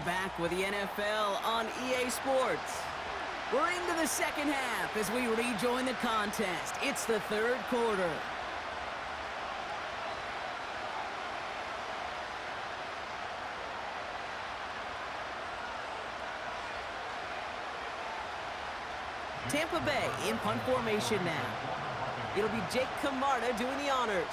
back with the NFL on EA Sports. We're into the second half as we rejoin the contest. It's the third quarter. Tampa Bay in punt formation now. It'll be Jake Camarda doing the honors.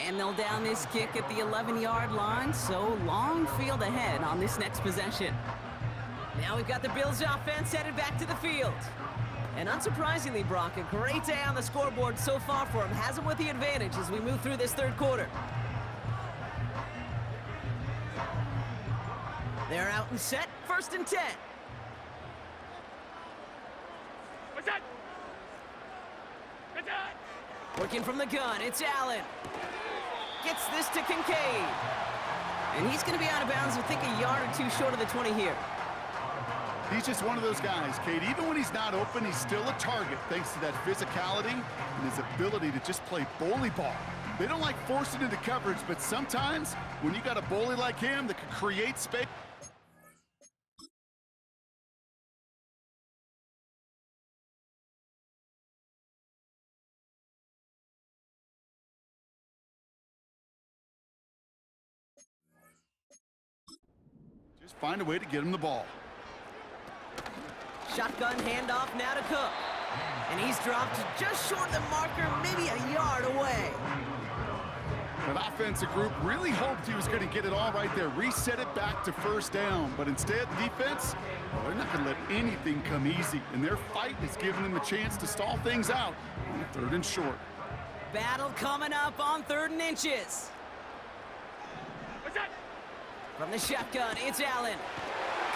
And they'll down this kick at the 11-yard line, so long field ahead on this next possession. Now we've got the Bills offense headed back to the field. And unsurprisingly, Brock, a great day on the scoreboard so far for him. Has him with the advantage as we move through this third quarter. They're out and set, 1st and 10. What's that? What's that? Working from the gun, it's Allen. Gets this to Kincaid. And he's going to be out of bounds, I think a yard or two short of the 20 here. He's just one of those guys, Kate. Even when he's not open, he's still a target thanks to that physicality and his ability to just play bully ball. They don't like forcing into coverage, but sometimes when you got a bully like him that can create space. Just find a way to get him the ball. Shotgun handoff now to Cook. And he's dropped just short of the marker, maybe a yard away. That offensive group really hoped he was going to get it all right there, reset it back to 1st down. But instead, the defense, well, they're not going to let anything come easy. And their fight is giving them a chance to stall things out on 3rd and short. Battle coming up on 3rd and inches. What's that? From the shotgun, it's Allen.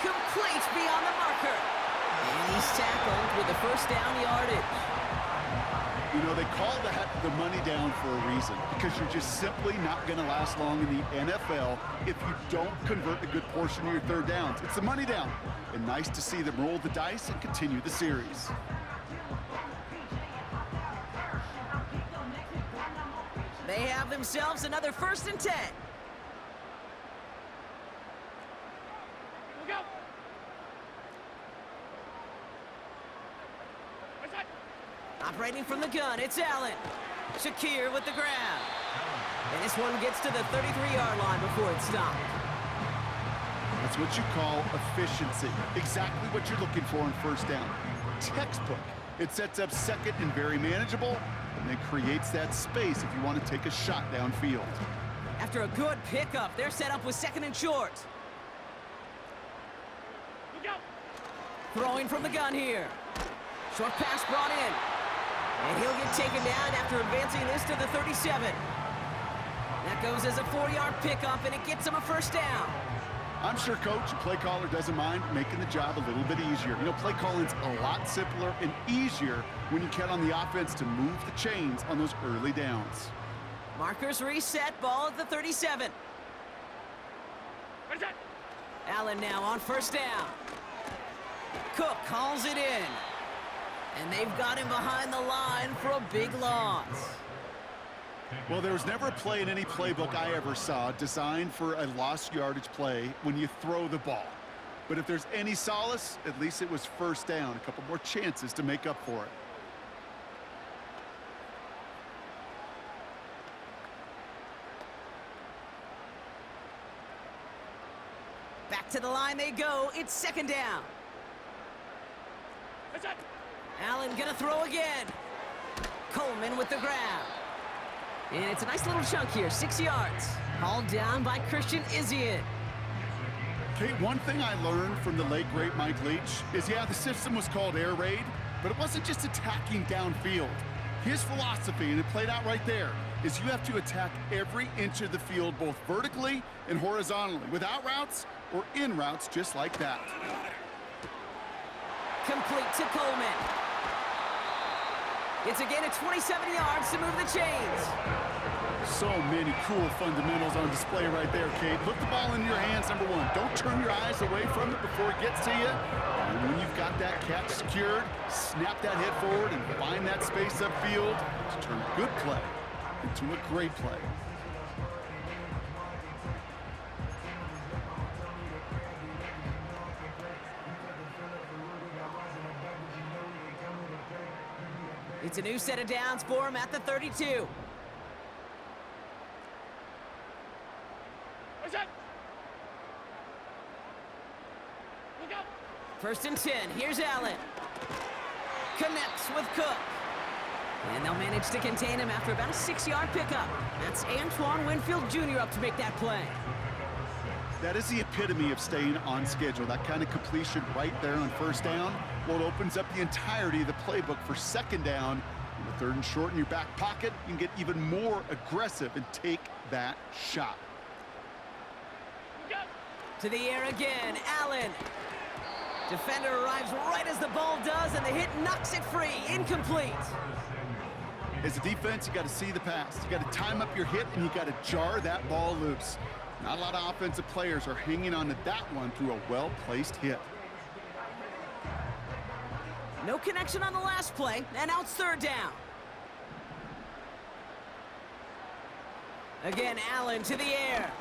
Complete beyond the marker. And he's tackled with the 1st down yardage. You know, they call that the money down for a reason, because you're just simply not going to last long in the NFL if you don't convert a good portion of your 3rd downs. It's the money down. And nice to see them roll the dice and continue the series. They have themselves another 1st and 10. Look out! What's that? Operating from the gun, it's Allen. Shakir with the grab. And this one gets to the 33-yard line before it's stopped. That's what you call efficiency. Exactly what you're looking for in 1st down. Textbook. It sets up 2nd and very manageable, and it creates that space if you want to take a shot downfield. After a good pickup, they're set up with 2nd and short. Look out! Throwing from the gun here. Short pass brought in. And he'll get taken down after advancing this to the 37. That goes as a 4-yard pickup, and it gets him a 1st down. I'm sure coach, play caller doesn't mind making the job a little bit easier. You know, play calling's a lot simpler and easier when you count on the offense to move the chains on those early downs. Markers reset, ball at the 37. What's that? Allen now on 1st down. Cook calls it in. And they've got him behind the line for a big loss. Well, there was never a play in any playbook I ever saw designed for a lost yardage play when you throw the ball. But if there's any solace, at least it was 1st down. A couple more chances to make up for it. Back to the line they go. It's 2nd down. What's that? Allen gonna throw again. Coleman with the grab. And it's a nice little chunk here, 6 yards. Hauled down by Christian Izzian. Kate, one thing I learned from the late, great Mike Leach is, yeah, the system was called air raid, but it wasn't just attacking downfield. His philosophy, and it played out right there, is you have to attack every inch of the field, both vertically and horizontally, without routes or in routes just like that. Complete to Coleman. It's a gain of 27 yards to move the chains. So many cool fundamentals on display right there, Kate. Put the ball in your hands, number one. Don't turn your eyes away from it before it gets to you. And when you've got that catch secured, snap that head forward and find that space upfield to turn a good play into a great play. It's a new set of downs for him at the 32. What's that? Look out! First and 10. Here's Allen. Connects with Cook. And they'll manage to contain him after about a 6-yard pickup. That's Antoine Winfield Jr. up to make that play. That is the epitome of staying on schedule. That kind of completion right there on first down. Well, it opens up the entirety of the playbook for second down. In the third and short in your back pocket, you can get even more aggressive and take that shot. Look out! To the air again, Allen. Defender arrives right as the ball does, and the hit knocks it free. Incomplete. As a defense, you got to see the pass. You got to time up your hit, and you got to jar that ball loose. Not a lot of offensive players are hanging on to that one through a well-placed hit. No connection on the last play, and now it's third down. Again, Allen to the air.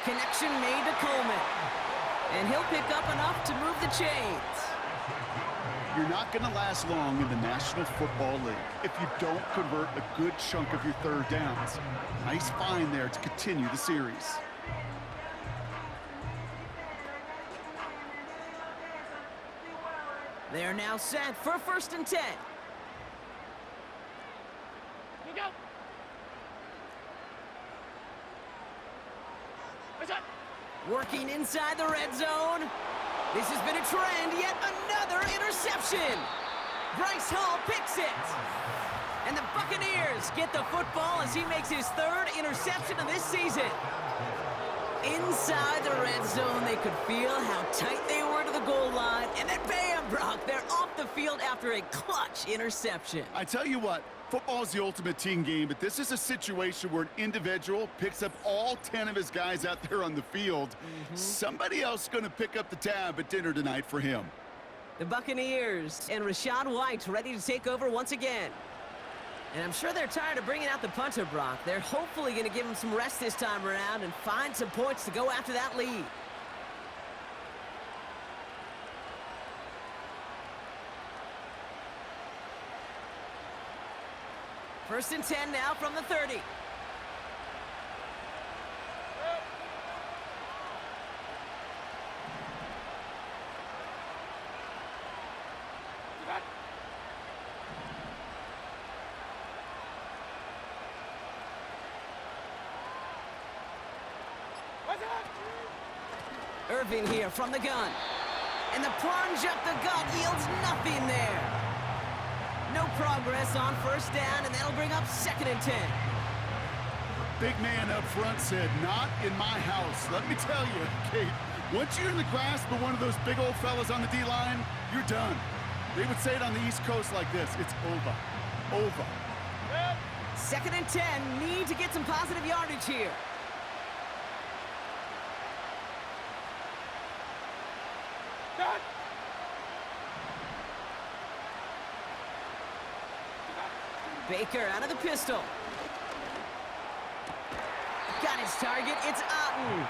Connection made to Coleman. And he'll pick up enough to move the chains. You're not going to last long in the National Football League if you don't convert a good chunk of your third downs. Nice find there to continue the series. They're now set for first and 10. Look out! What's that? Working inside the red zone. This has been a trend, yet another interception. Bryce Hall picks it. And the Buccaneers get the football as he makes his third interception of this season. Inside the red zone, they could feel how tight they were to the goal line. And then bam, Brock, they're off the field after a clutch interception. I tell you what, football is the ultimate team game, but this is a situation where an individual picks up all 10 of his guys out there on the field. Somebody else is going to pick up the tab at dinner tonight for him. The Buccaneers and Rachaad White ready to take over once again. And I'm sure they're tired of bringing out the punter, Brock. They're hopefully going to give him some rest this time around and find some points to go after that lead. First and 10 now from the 30. Irving here from the gun. And the plunge up the gut yields nothing there. No progress on first down, and that'll bring up second and 10. Big man up front said, not in my house. Let me tell you, Kate, once you're in the grasp of one of those big old fellas on the D-line, you're done. They would say it on the East Coast like this, it's over. Over. Second and 10, need to get some positive yardage here. Baker out of the pistol. Got his target, it's Otten.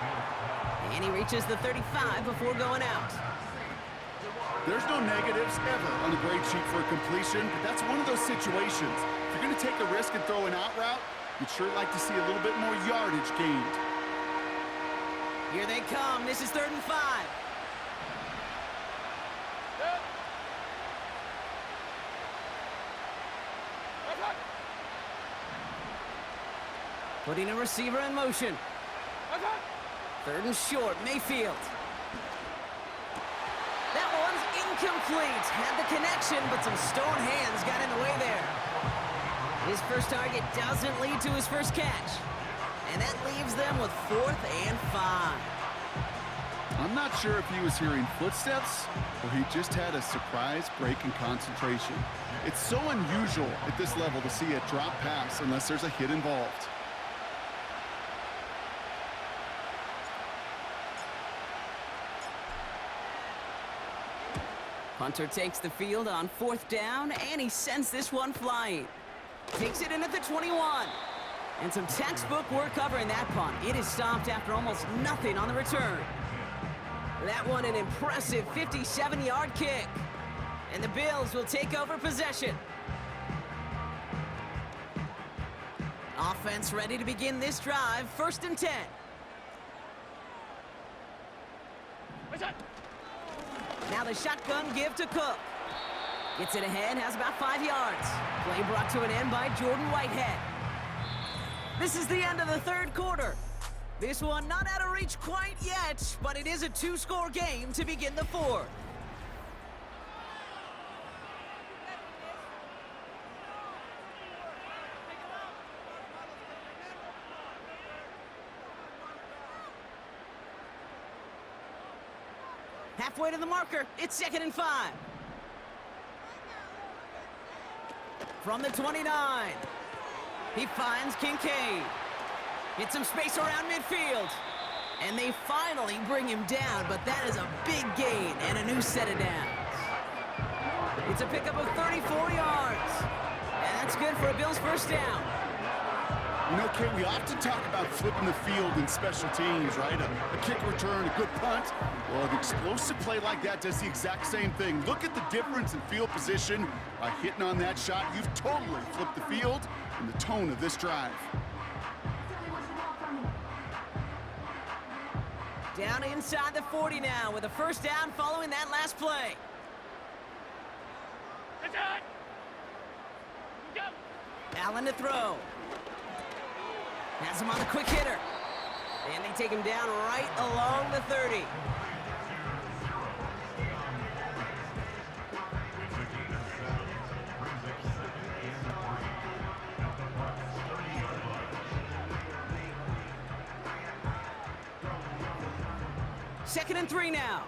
And he reaches the 35 before going out. There's no negatives ever on the grade sheet for a completion, but that's one of those situations. If you're going to take a risk and throw an out route, you'd sure like to see a little bit more yardage gained. Here they come. This is 3rd and 5. Putting a receiver in motion. 3rd and short, Mayfield. That one's incomplete. Had the connection, but some stone hands got in the way there. His first target doesn't lead to his first catch. And that leaves them with 4th and 5. I'm not sure if he was hearing footsteps or he just had a surprise break in concentration. It's so unusual at this level to see a drop pass unless there's a hit involved. Punter takes the field on 4th down, and he sends this one flying. Takes it in at the 21. And some textbook work covering that punt. It is stopped after almost nothing on the return. That one an impressive 57-yard kick. And the Bills will take over possession. Offense ready to begin this drive. 1st and 10. Now the shotgun give to Cook. Gets it ahead, has about 5 yards. Play brought to an end by Jordan Whitehead. This is the end of the 3rd quarter. This one not out of reach quite yet, but it is a 2-score game to begin the 4th. Halfway to the marker, it's 2nd and 5. From the 29, he finds Kincaid. Gets some space around midfield. And they finally bring him down, but that is a big gain and a new set of downs. It's a pickup of 34 yards. And that's good for a Bills 1st down. You know, Kate, we often talk about flipping the field in special teams, right? A kick return, a good punt. Well, an explosive play like that does the exact same thing. Look at the difference in field position. By hitting on that shot, you've totally flipped the field and the tone of this drive. Down inside the 40 now with a 1st down following that last play. Allen to throw. Has him on the quick hitter. And they take him down right along the 30. Second and 3 now.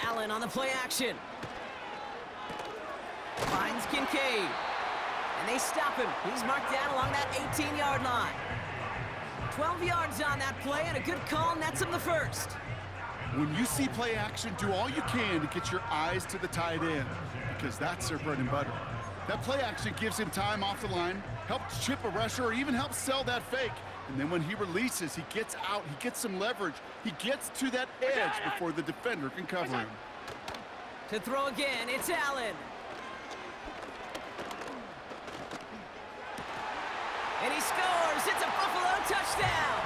Allen on the play action. Finds Kincaid. And they stop him. He's marked down along that 18-yard line. 12 yards on that play, and a good call nets him the 1st. When you see play action, do all you can to get your eyes to the tight end, because that's their bread and butter. That play action gives him time off the line, helps chip a rusher, or even helps sell that fake. And then when he releases, he gets out, he gets some leverage. He gets to that edge before the defender can cover him. To throw again, it's Allen. And he scores. It's a Buffalo touchdown.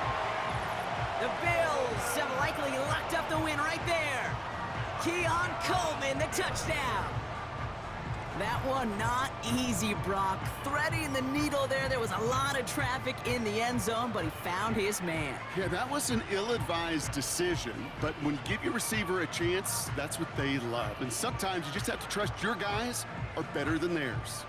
The Bills have likely locked up the win right there. Keon Coleman, the touchdown. That one not easy, Brock. Threading the needle there. There was a lot of traffic in the end zone, but he found his man. Yeah, that was an ill-advised decision, but when you give your receiver a chance, that's what they love. And sometimes you just have to trust your guys are better than theirs.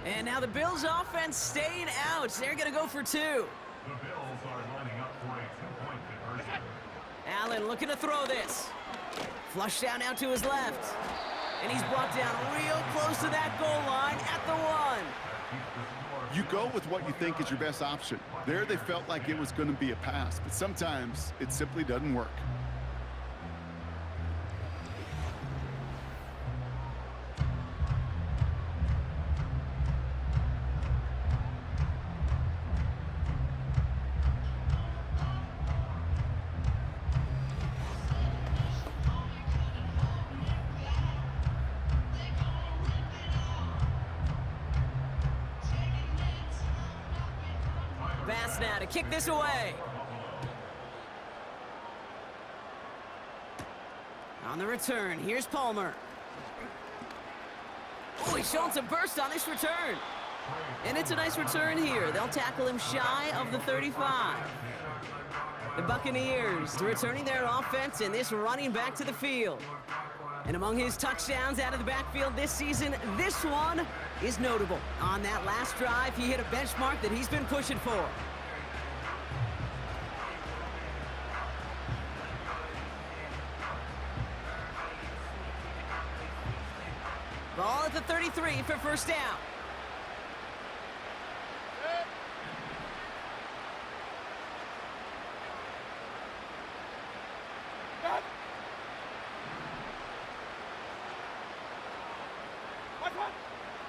And now the Bills offense staying out. They're going to go for 2. The Bills are lining up for a 2-point conversion. Allen looking to throw this. Flush down now to his left. And he's brought down real close to that goal line at the 1. You go with what you think is your best option. There they felt like it was going to be a pass, but sometimes it simply doesn't work. Pass now to kick this away. On the return, here's Palmer. Oh, he's showing some burst on this return. And it's a nice return here. They'll tackle him shy of the 35. The Buccaneers returning their offense and this running back to the field. And among his touchdowns out of the backfield this season, this one is notable. On that last drive, he hit a benchmark that he's been pushing for. Ball at the 33 for first down.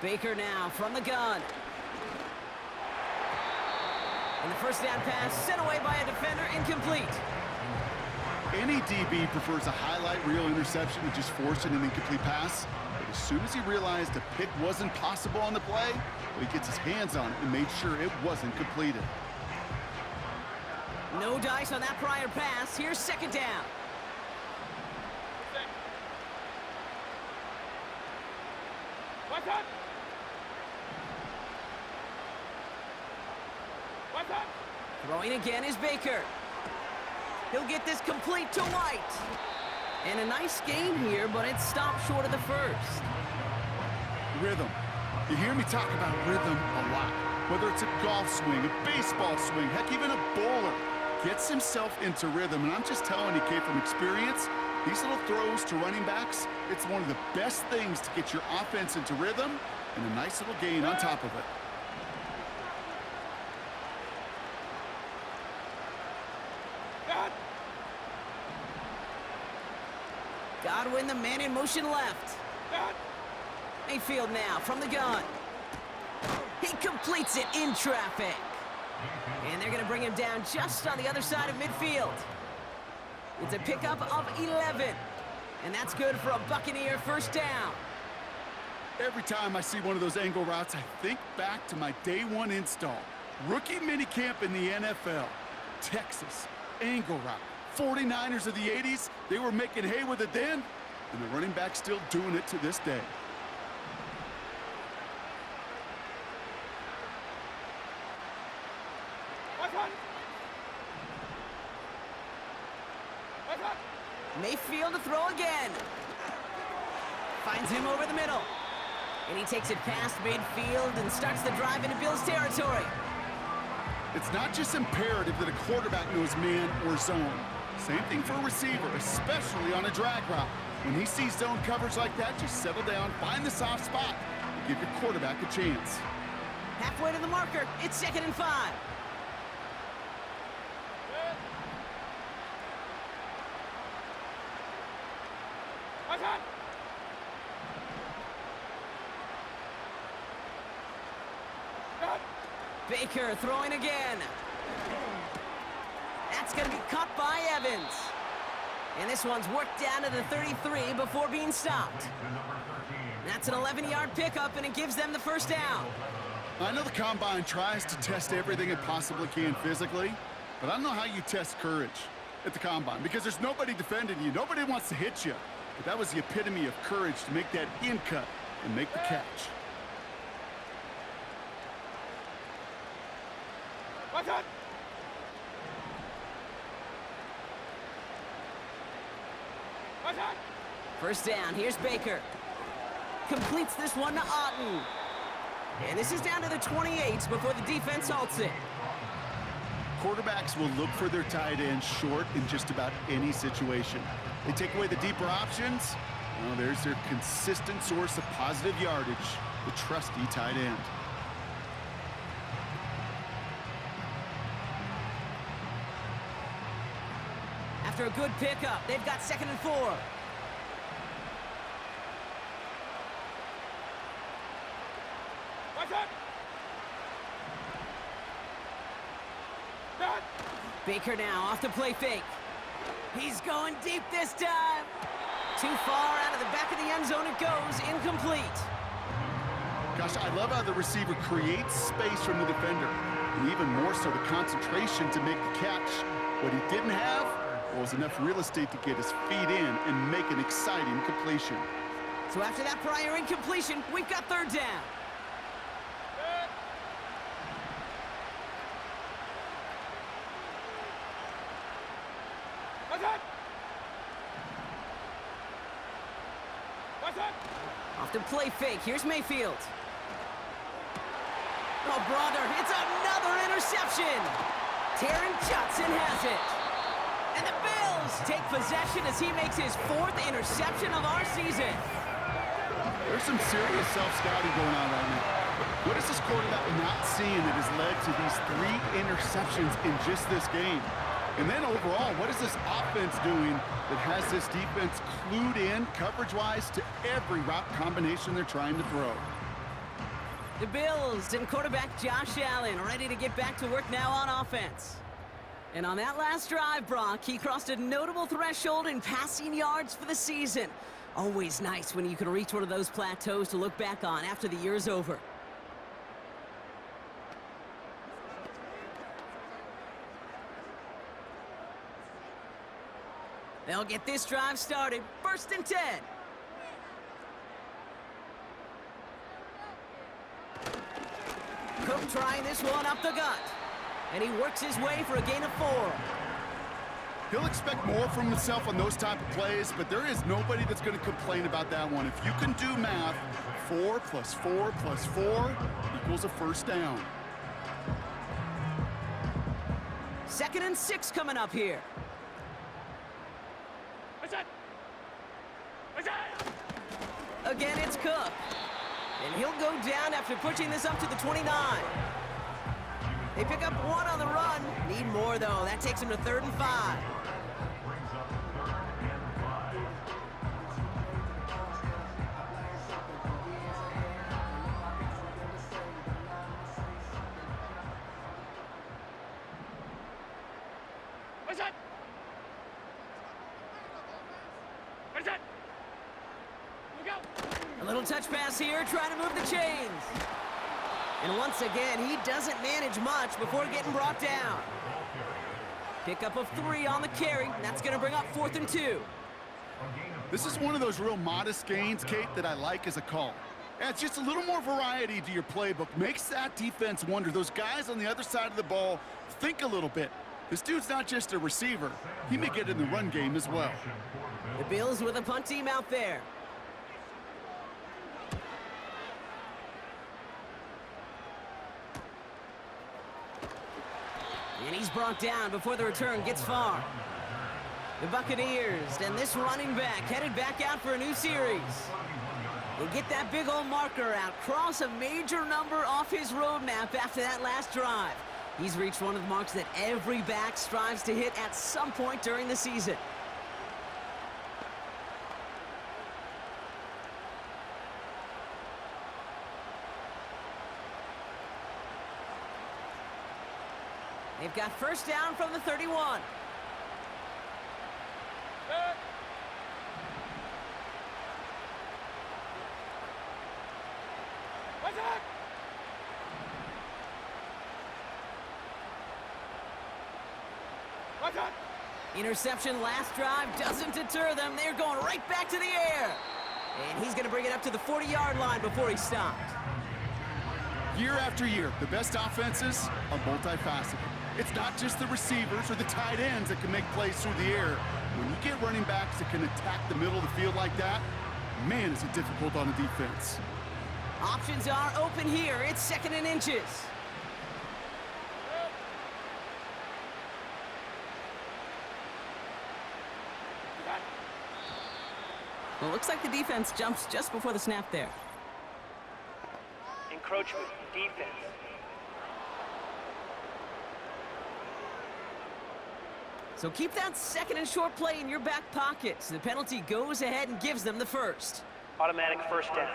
Baker now from the gun. And the first down pass sent away by a defender, incomplete. Any DB prefers a highlight reel interception to just forcing an incomplete pass. But as soon as he realized a pick wasn't possible on the play, he gets his hands on it and made sure it wasn't completed. No dice on that prior pass. Here's second down. What's up? Throwing again is Baker. He'll get this complete to White. And a nice game here, but it stopped short of the first. Rhythm. You hear me talk about rhythm a lot. Whether it's a golf swing, a baseball swing, heck, even a bowler gets himself into rhythm. And I'm just telling you, Kate, from experience, these little throws to running backs, it's one of the best things to get your offense into rhythm and a nice little gain on top of it. Godwin, the man in motion left. Mayfield now from the gun. He completes it in traffic. And they're going to bring him down just on the other side of midfield. It's a pickup of 11. And that's good for a Buccaneer first down. Every time I see one of those angle routes, I think back to my day one install. Rookie minicamp in the NFL. Texas, angle route. 49ers of the 80s, they were making hay with it then, and the running back's still doing it to this day. Mayfield to throw again. Finds him over the middle. And he takes it past midfield and starts the drive into Bills territory. It's not just imperative that a quarterback knows man or zone. Same thing for a receiver, especially on a drag route. When he sees zone coverage like that, just settle down, find the soft spot, and give your quarterback a chance. Halfway to the marker, it's 2nd and 5. Baker throwing again. That's going to be caught by Evans. And this one's worked down to the 33 before being stopped. That's an 11-yard pickup, and it gives them the first down. I know the Combine tries to test everything it possibly can physically, but I don't know how you test courage at the Combine, because there's nobody defending you. Nobody wants to hit you. But that was the epitome of courage to make that in cut and make the catch. What's up? First down, here's Baker. Completes this one to Otten. And this is down to the 28 before the defense halts it. Quarterbacks will look for their tight end short in just about any situation. They take away the deeper options. Well, there's their consistent source of positive yardage, the trusty tight end. After a good pickup, they've got 2nd and 4. Baker now off the play fake. He's going deep this time. Too far out of the back of the end zone it goes, incomplete. Gosh, I love how the receiver creates space from the defender, and even more so the concentration to make the catch. What he didn't have was enough real estate to get his feet in and make an exciting completion. So after that prior incompletion, we've got 3rd down. What's that? What's that? Off the play fake. Here's Mayfield. Oh, brother, it's another interception. Taron Johnson has it. And the Bills take possession as he makes his 4th interception of our season. There's some serious self-scouting going on right now. What is this quarterback not seeing that has led to these 3 interceptions in just this game? And then overall, what is this offense doing that has this defense clued in coverage-wise to every route combination they're trying to throw? The Bills and quarterback Josh Allen ready to get back to work now on offense. And on that last drive, Brock, he crossed a notable threshold in passing yards for the season. Always nice when you can reach one of those plateaus to look back on after the year's over. They'll get this drive started. 1st and 10. Cook trying this one up the gut. And he works his way for a gain of 4. He'll expect more from himself on those type of plays, but there is nobody that's going to complain about that one. If you can do math, 4 plus 4 plus 4 equals a 1st down. 2nd and 6 coming up here. What's that? What's that? Again, it's Cook. And he'll go down after pushing this up to the 29. They pick up 1 on the run. Need more, though. That takes him to 3rd and 5. Brings up 3rd and 5. What's that? What's that? Look out! A little touch pass here, trying to move the chains. And once again, he doesn't manage much before getting brought down. Pickup of 3 on the carry. That's going to bring up 4th and 2. This is one of those real modest gains, Kate, that I like as a call. Adds just a little more variety to your playbook. Makes that defense wonder. Those guys on the other side of the ball think a little bit. This dude's not just a receiver. He may get in the run game as well. The Bills with a punt team out there. And he's brought down before the return gets far. The Buccaneers and this running back headed back out for a new series. They get that big old marker out, cross a major number off his roadmap after that last drive. He's reached one of the marks that every back strives to hit at some point during the season. They've got 1st down from the 31. What's that? What's that? Interception last drive doesn't deter them. They're going right back to the air. And he's going to bring it up to the 40-yard line before he stopped. Year after year, the best offenses are multifaceted. It's not just the receivers or the tight ends that can make plays through the air. When you get running backs that can attack the middle of the field like that, man, is it difficult on a defense. Options are open here. It's 2nd and inches. Well, it looks like the defense jumps just before the snap there. Encroachment, defense. So keep that 2nd and short play in your back pocket. So the penalty goes ahead and gives them the 1st. Automatic 1st down.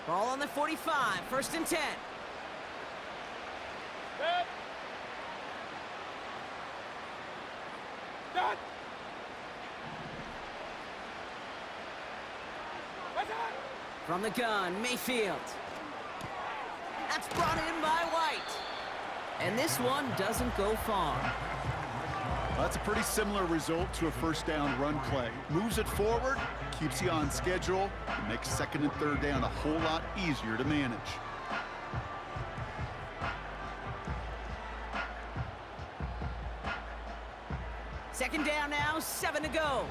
Ball on the 45, 1st and 10. Set. Done. What's that? From the gun, Mayfield. That's brought in by White. And this one doesn't go far. That's a pretty similar result to a first down run play. Moves it forward, keeps you on schedule, and makes second and third down a whole lot easier to manage. Second down now, 7 to go.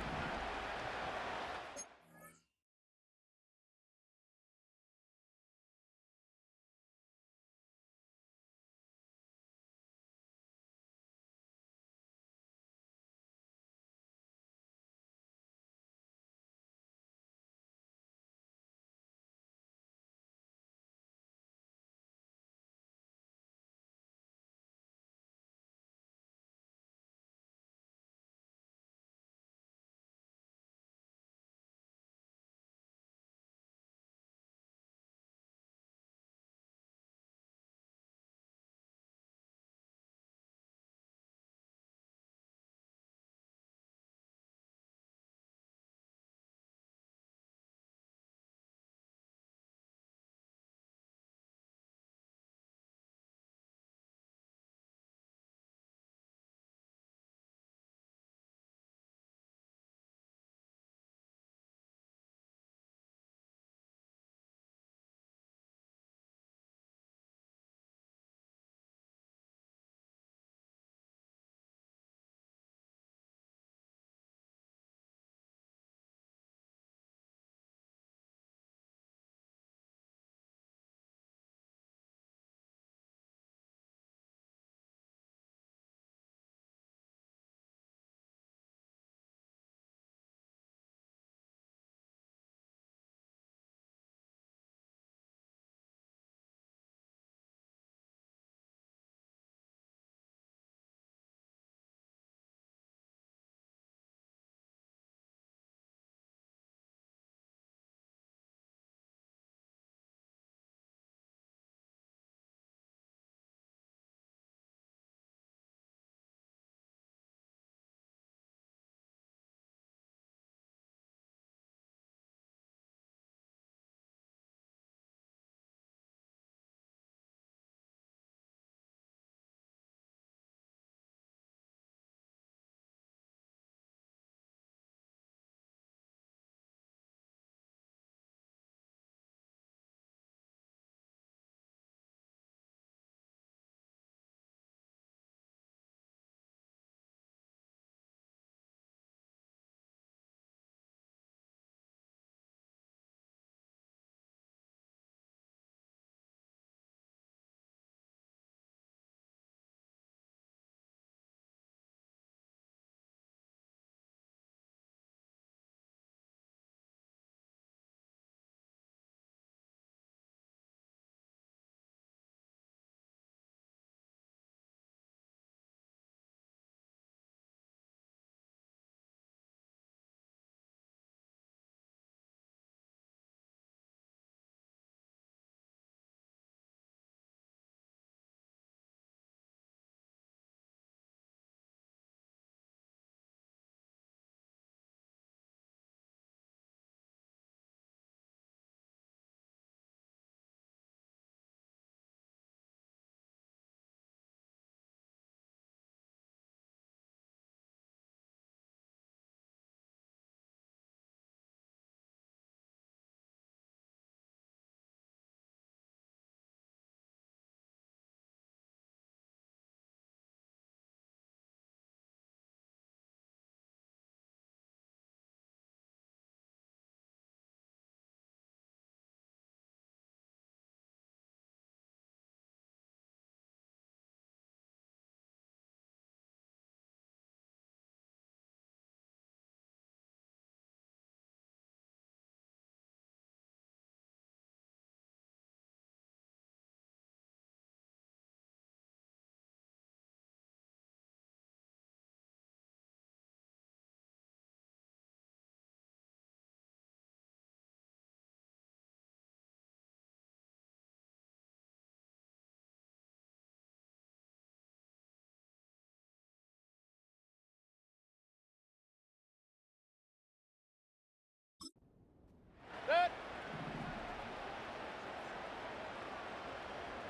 Set.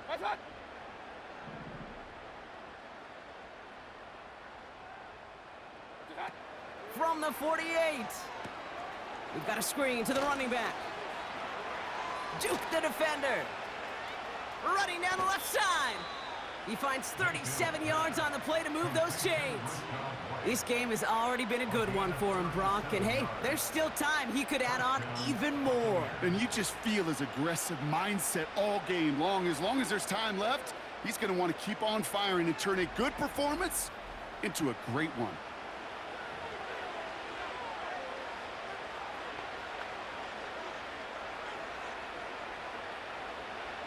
Right foot. from the 48. We've got a screen to the running back. Juke the defender. Running down the left side. He finds 37 yards on the play to move those chains. This game has already been a good one for him, Brock. And hey, there's still time. He could add on even more. And you just feel his aggressive mindset all game long. As long as there's time left, he's going to want to keep on firing and turn a good performance into a great one.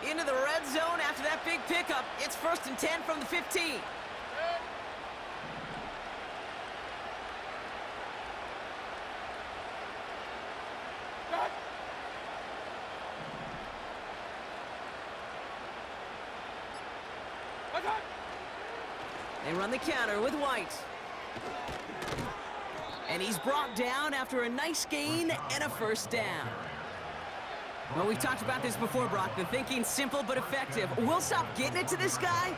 Into the red zone after that big pickup. It's 1st and 10 from the 15. They run the counter with White. And he's brought down after a nice gain and a 1st down. Well, we've talked about this before, Brock. The thinking's simple but effective. We'll stop getting it to this guy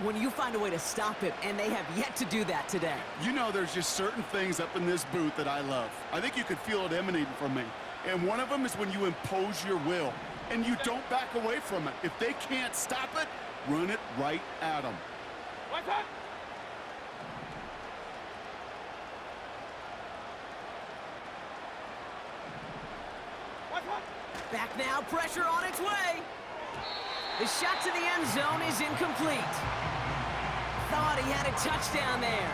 when you find a way to stop him, and they have yet to do that today. You know, there's just certain things up in this booth that I love. I think you could feel it emanating from me. And one of them is when you impose your will, and you don't back away from it. If they can't stop it, run it right at them. What's up? Back now, pressure on its way. The shot to the end zone is incomplete. Thought he had a touchdown there.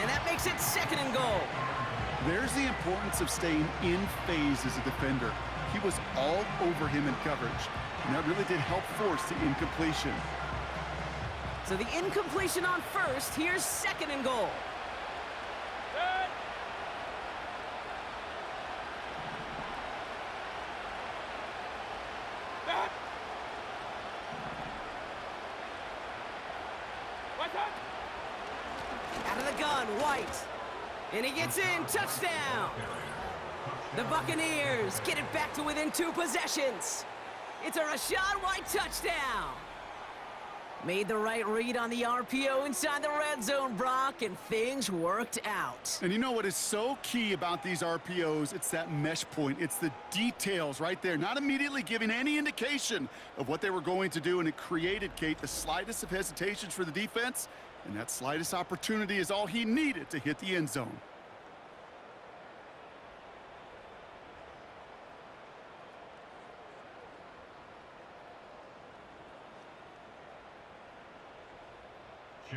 And that makes it 2nd and goal. There's the importance of staying in phase as a defender. He was all over him in coverage, and that really did help force the incompletion. So the incompletion on 1st, here's 2nd and goal. Good. Back. What's up? Out of the gun, White. And he gets in, touchdown. The Buccaneers get it back to within 2 possessions. It's a Rachaad White touchdown. Made the right read on the RPO inside the red zone, Brock, and things worked out. And you know what is so key about these RPOs? It's that mesh point. It's the details right there, not immediately giving any indication of what they were going to do, and it created, Kate, the slightest of hesitations for the defense, and that slightest opportunity is all he needed to hit the end zone.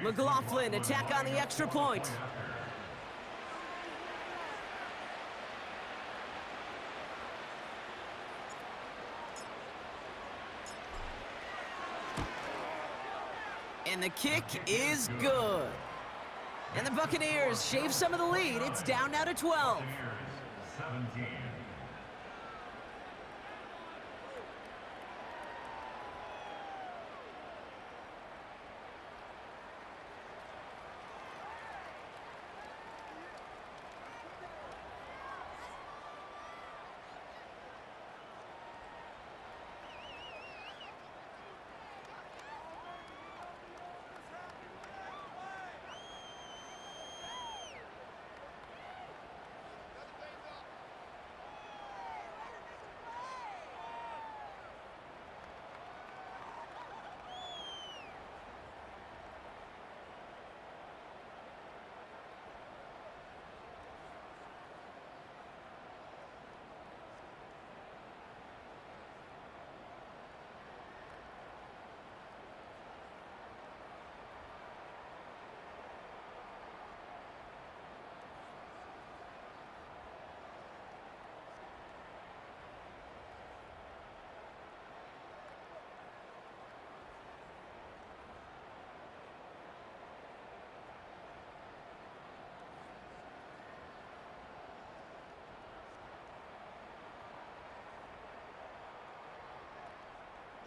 McLaughlin attack on the extra point. And the kick is good. And the Buccaneers shave some of the lead. It's down now to 12. Buccaneers, 17.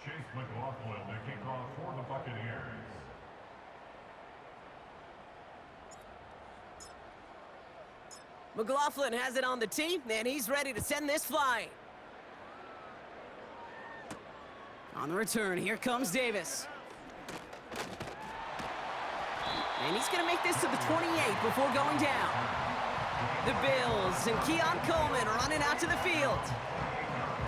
Chase McLaughlin, the kickoff for the Buccaneers. McLaughlin has it on the tee, and he's ready to send this flying. On the return, here comes Davis. And he's going to make this to the 28 before going down. The Bills and Keon Coleman running out to the field.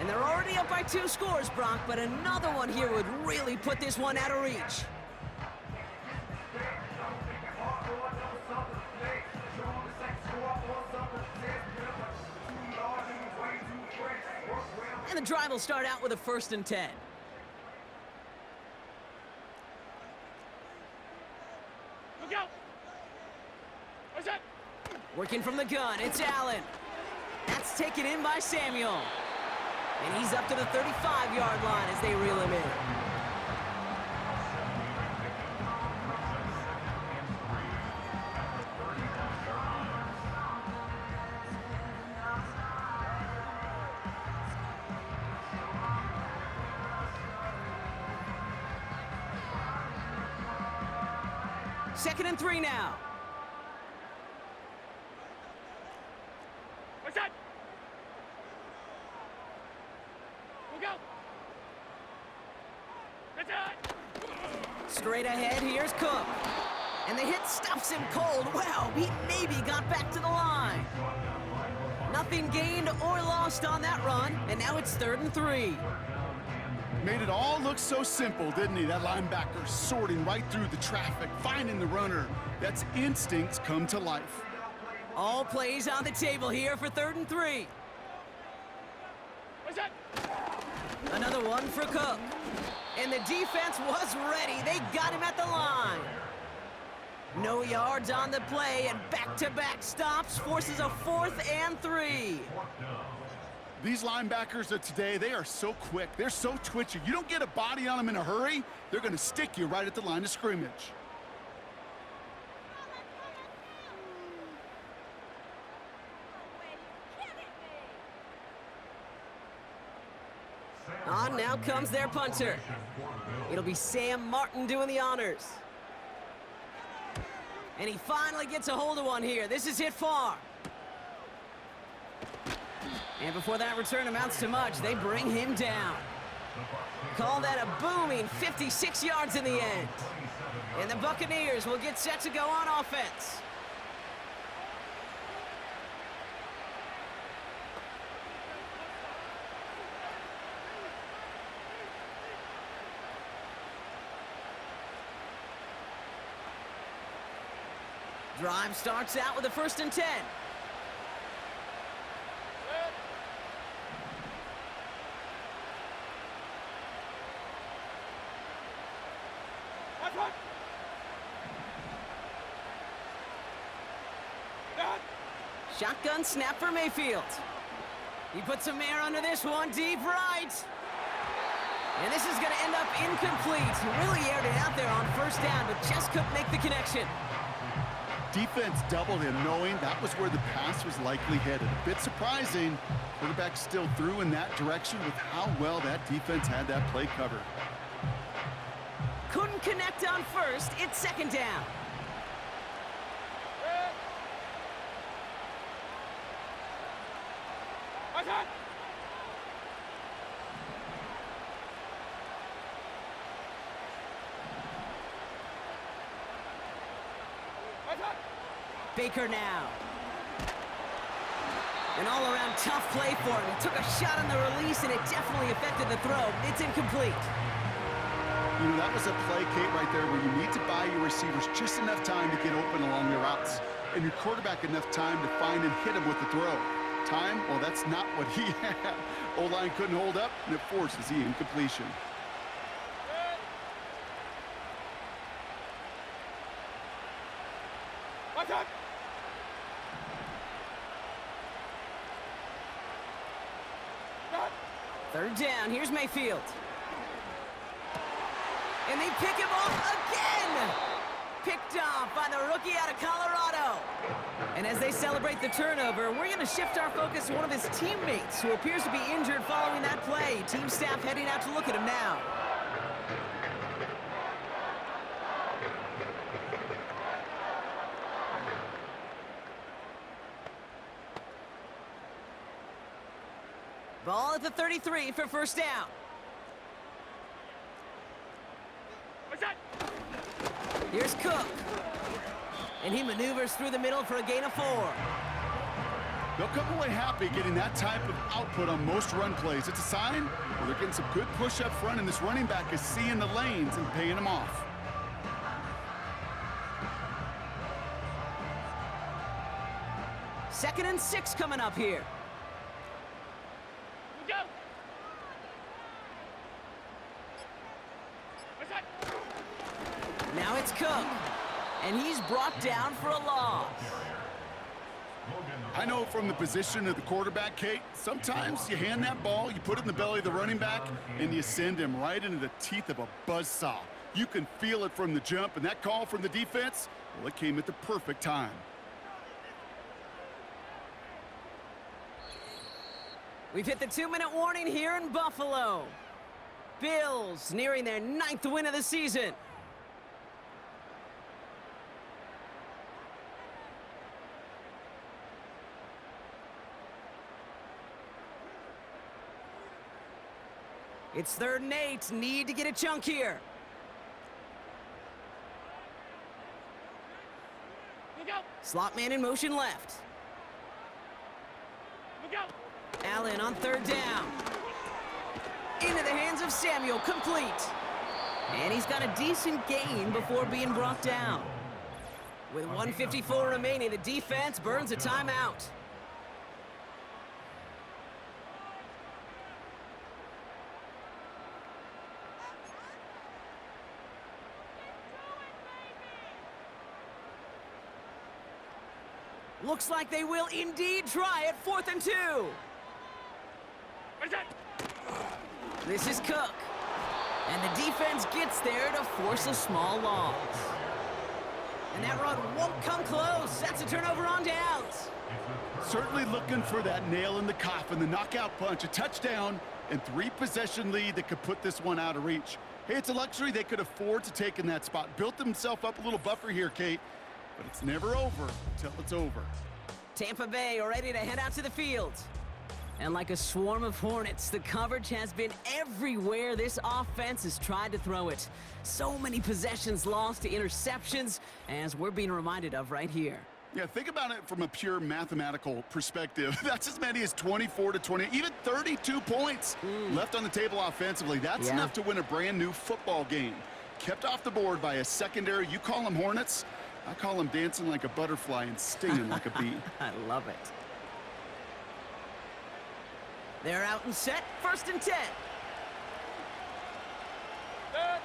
And they're already up by 2 scores, Brock, but another one here would really put this one out of reach. And the drive will start out with a 1st and 10. Look out! What's that? Working from the gun, it's Allen. That's taken in by Samuel. And he's up to the 35-yard line as they reel him in. Second and 3 now. What's that? Look out! That's it! Straight ahead, here's Cook. And the hit stuffs him cold. Wow, he maybe got back to the line. Nothing gained or lost on that run, and now it's 3rd and 3. Made it all look so simple, didn't he? That linebacker sorting right through the traffic, finding the runner. That's instincts come to life. All plays on the table here for 3rd and 3. What's that? Another one for Cook. And the defense was ready. They got him at the line. No yards on the play, and back-to-back stops forces a 4th and 3. These linebackers of today, they are so quick. They're so twitchy. You don't get a body on them in a hurry, they're going to stick you right at the line of scrimmage. On now comes their punter. It'll be Sam Martin doing the honors. And he finally gets a hold of one here. This is hit far. And before that return amounts to much, they bring him down. Call that a booming 56 yards in the end. And the Buccaneers will get set to go on offense. Drive starts out with a 1st and 10. Shotgun snap for Mayfield. He puts some air under this one, deep right. And this is going to end up incomplete. He really aired it out there on 1st down, but just couldn't make the connection. Defense doubled him, knowing that was where the pass was likely headed. A bit surprising. Quarterback still threw in that direction with how well that defense had that play covered. Couldn't connect on 1st. It's 2nd down. Attack! Attack! Baker now. An all-around tough play for him. He took a shot on the release, and it definitely affected the throw. It's incomplete. You know, that was a play, Kate, right there where you need to buy your receivers just enough time to get open along their routes, and your quarterback enough time to find and hit him with the throw. Time? Well, that's not what he had. O-line couldn't hold up, and it forces the incompletion. Attack! 3rd down, here's Mayfield. And they pick him off again! Picked off by the rookie out of Colorado. And as they celebrate the turnover, we're going to shift our focus to one of his teammates who appears to be injured following that play. Team staff heading out to look at him now. Ball at the 33 for 1st down. What's that? Here's Cook. And he maneuvers through the middle for a gain of 4. They'll come away happy getting that type of output on most run plays. It's a sign where they're getting some good push up front, and this running back is seeing the lanes and paying them off. Second and 6 coming up here. Go! What's that? Now it's Cook, and he's brought down for a loss. I know from the position of the quarterback, Kate, sometimes you hand that ball, you put it in the belly of the running back, and you send him right into the teeth of a buzzsaw. You can feel it from the jump, and that call from the defense, well, it came at the perfect time. We've hit the 2-minute warning here in Buffalo. Bills nearing their 9th win of the season. It's 3rd and 8. Need to get a chunk here. Look out! Slot man in motion left. Look out! Allen on 3rd down. Into the hands of Samuel, complete. And he's got a decent gain before being brought down. With 1:54 remaining, the defense burns a timeout. Looks like they will indeed try at 4th and 2. What's that? This is Cook. And the defense gets there to force a small loss. And that run won't come close. That's a turnover on downs. Certainly looking for that nail in the coffin, the knockout punch, a touchdown, and 3-possession lead that could put this one out of reach. Hey, it's a luxury they could afford to take in that spot. Built themselves up a little buffer here, Kate. But it's never over until it's over. Tampa Bay are ready to head out to the field. And like a swarm of hornets, the coverage has been everywhere this offense has tried to throw it. So many possessions lost to interceptions, as we're being reminded of right here. Yeah, think about it from a pure mathematical perspective. That's as many as 24 to 20, even 32 points left on the table offensively. That's enough to win a brand new football game. Kept off the board by a secondary. You call them hornets. I call them dancing like a butterfly and stinging like a bee. I love it. They're out and set. 1st and 10. Third.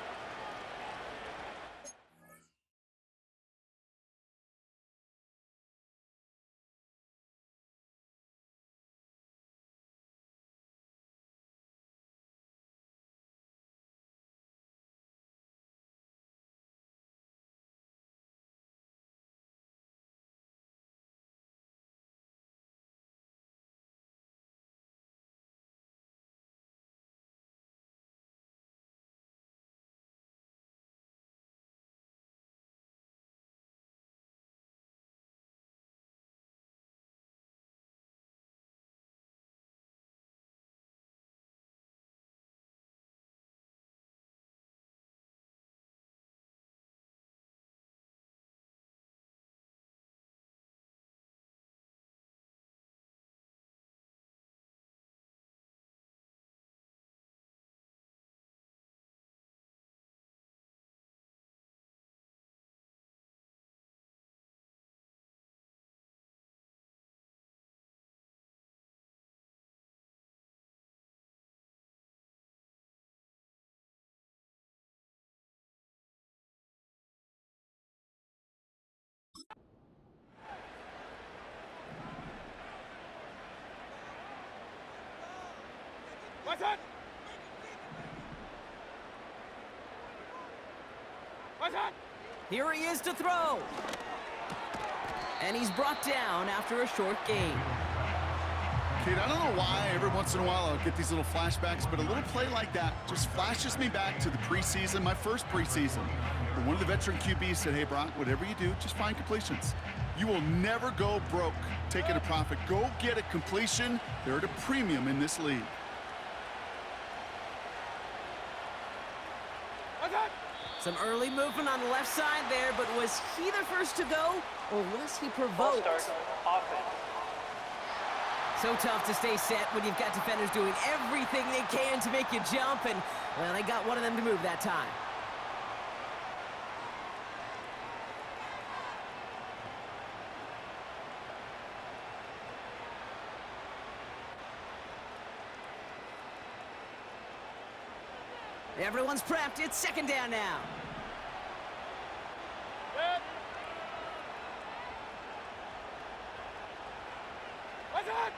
What's that? What's that? Here he is to throw. And he's brought down after a short gain. Kate, I don't know why every once in a while I'll get these little flashbacks, but a little play like that just flashes me back to the preseason, my first preseason. Where one of the veteran QBs said, hey, Brock, whatever you do, just find completions. You will never go broke taking a profit. Go get a completion. They're at a premium in this league. What's that? Some early movement on the left side there, but was he the first to go, or was he Ball provoked? start, offense. So tough to stay set when you've got defenders doing everything they can to make you jump, and, well, they got one of them to move that time. Everyone's prepped. It's second down now. Set. What's that?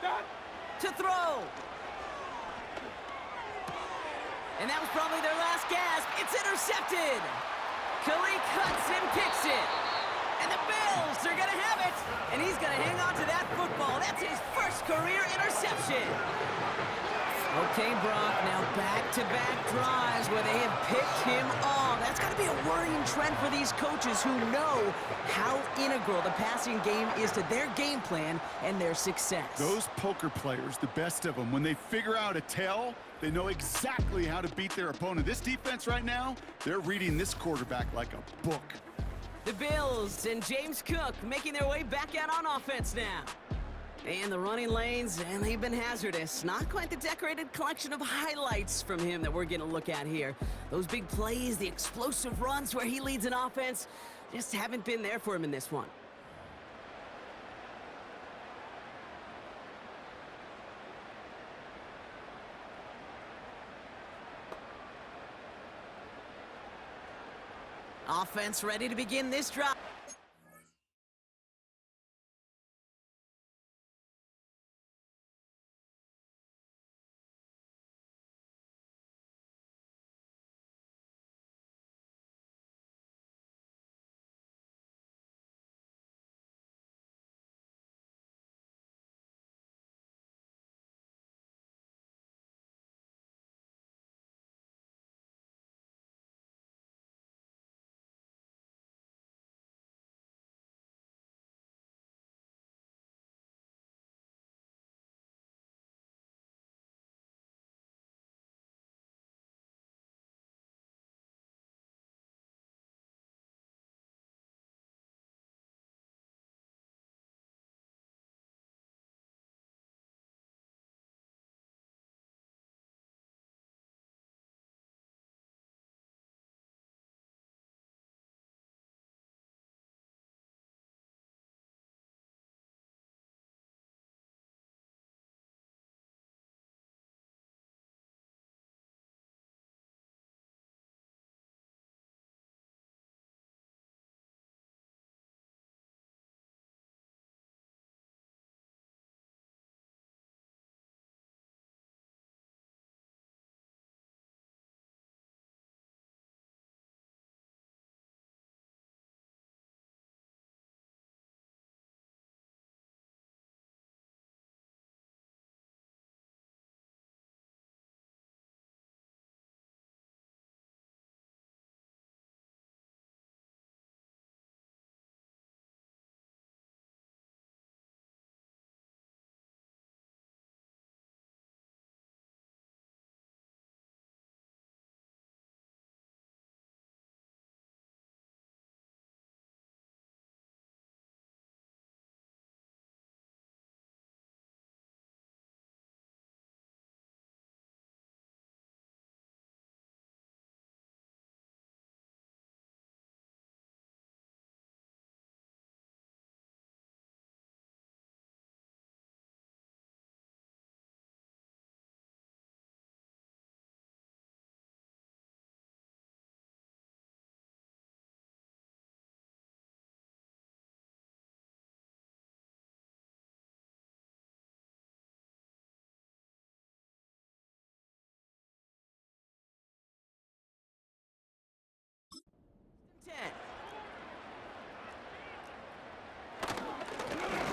Done. To throw. And that was probably their last gasp. It's intercepted. Khalil cuts and kicks it. And the Bills are going to have it. And he's going to hang on to that football. That's his first career interception. Okay, Brock, now back-to-back drives where they have picked him off. That's got to be a worrying trend for these coaches who know how integral the passing game is to their game plan and their success. Those poker players, the best of them, when they figure out a tell, they know exactly how to beat their opponent. This defense right now, they're reading this quarterback like a book. The Bills and James Cook making their way back out on offense now. And the running lanes, and they've been hazardous. Not quite the decorated collection of highlights from him that we're going to look at here. Those big plays, the explosive runs where he leads an offense, just haven't been there for him in this one. Offense ready to begin this drive.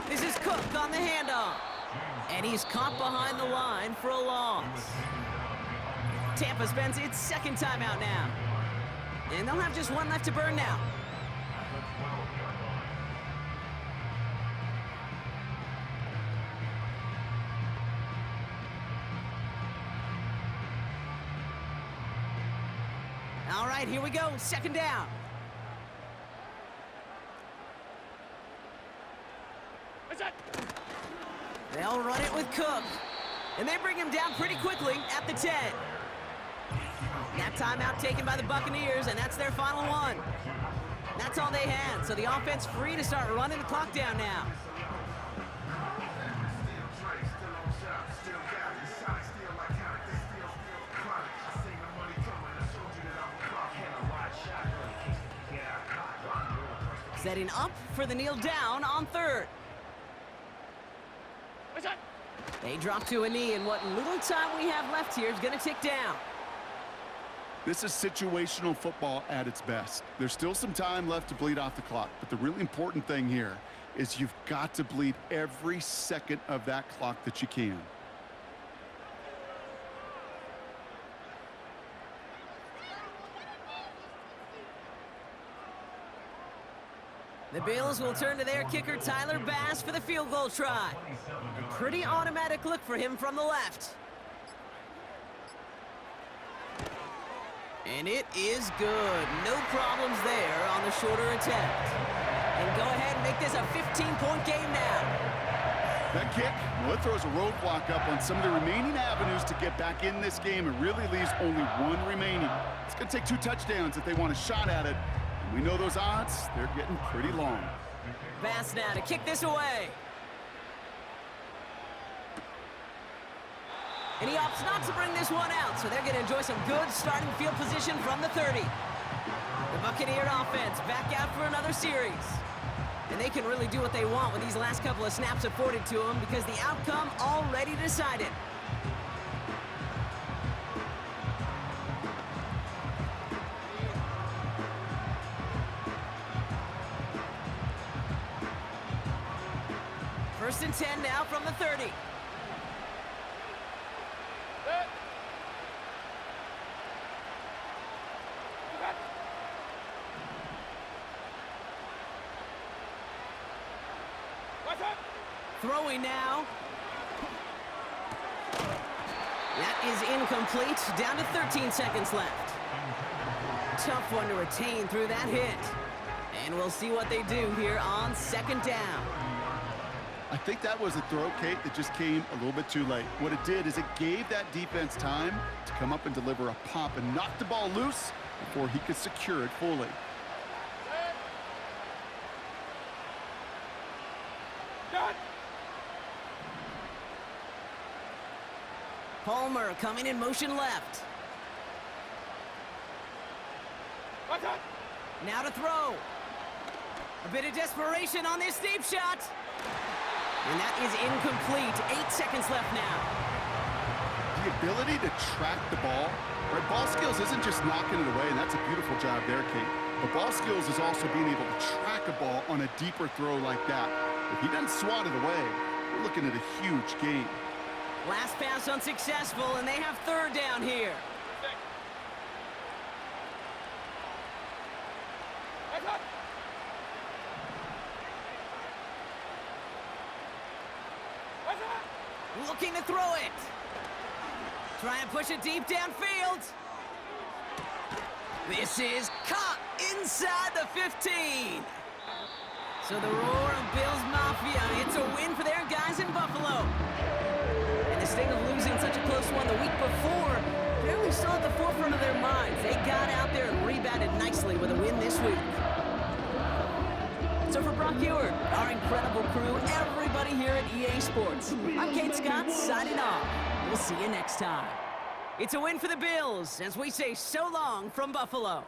This is Cook on the handoff. And he's caught behind the line for a loss. Tampa spends its second timeout now. And they'll have just one left to burn now. All right, here we go. Second down. run it with Cook. And they bring him down pretty quickly at the 10. That timeout taken by the Buccaneers, and that's their final one. That's all they had, so the offense free to start running the clock down now. Setting up for the kneel down on third. They drop to a knee, and what little time we have left here is going to tick down. This is situational football at its best. There's still some time left to bleed off the clock, but the really important thing here is you've got to bleed every second of that clock that you can. The Bills will turn to their kicker, Tyler Bass, for the field goal try. A pretty automatic look for him from the left. And it is good. No problems there on the shorter attempt. And go ahead and make this a 15-point game now. That kick, well, it throws a roadblock up on some of the remaining avenues to get back in this game. It really leaves only one remaining. It's going to take 2 touchdowns if they want a shot at it. And we know those odds, they're getting pretty long. Bass now to kick this away. And he opts not to bring this one out, so they're going to enjoy some good starting field position from the 30. The Buccaneer offense back out for another series. And they can really do what they want with these last couple of snaps afforded to them because the outcome already decided. First and 10 now from the 30. Throwing now. That is incomplete. Down to 13 seconds left. Tough one to retain through that hit. And we'll see what they do here on second down. I think that was a throw, Kate, that just came a little bit too late. What it did is it gave that defense time to come up and deliver a pop and knock the ball loose before he could secure it fully. Palmer coming in motion left. Now to throw. A bit of desperation on this deep shot. And that is incomplete. 8 seconds left now. The ability to track the ball, right? Ball skills isn't just knocking it away, and that's a beautiful job there, Kate. But ball skills is also being able to track a ball on a deeper throw like that. If he doesn't swat it away, we're looking at a huge gain. Last pass unsuccessful, and they have third down here. Looking to throw it. Try and push it deep downfield. This is caught inside the 15. So the roar of Bills Mafia, it's a win for their guys in Buffalo. And the sting of losing such a close one the week before, barely still at the forefront of their minds. They got out there and rebounded nicely with a win this week. So for Brock Ewart, our incredible crew, everybody here at EA Sports, I'm Kate Scott signing off. We'll see you next time. It's a win for the Bills as we say so long from Buffalo.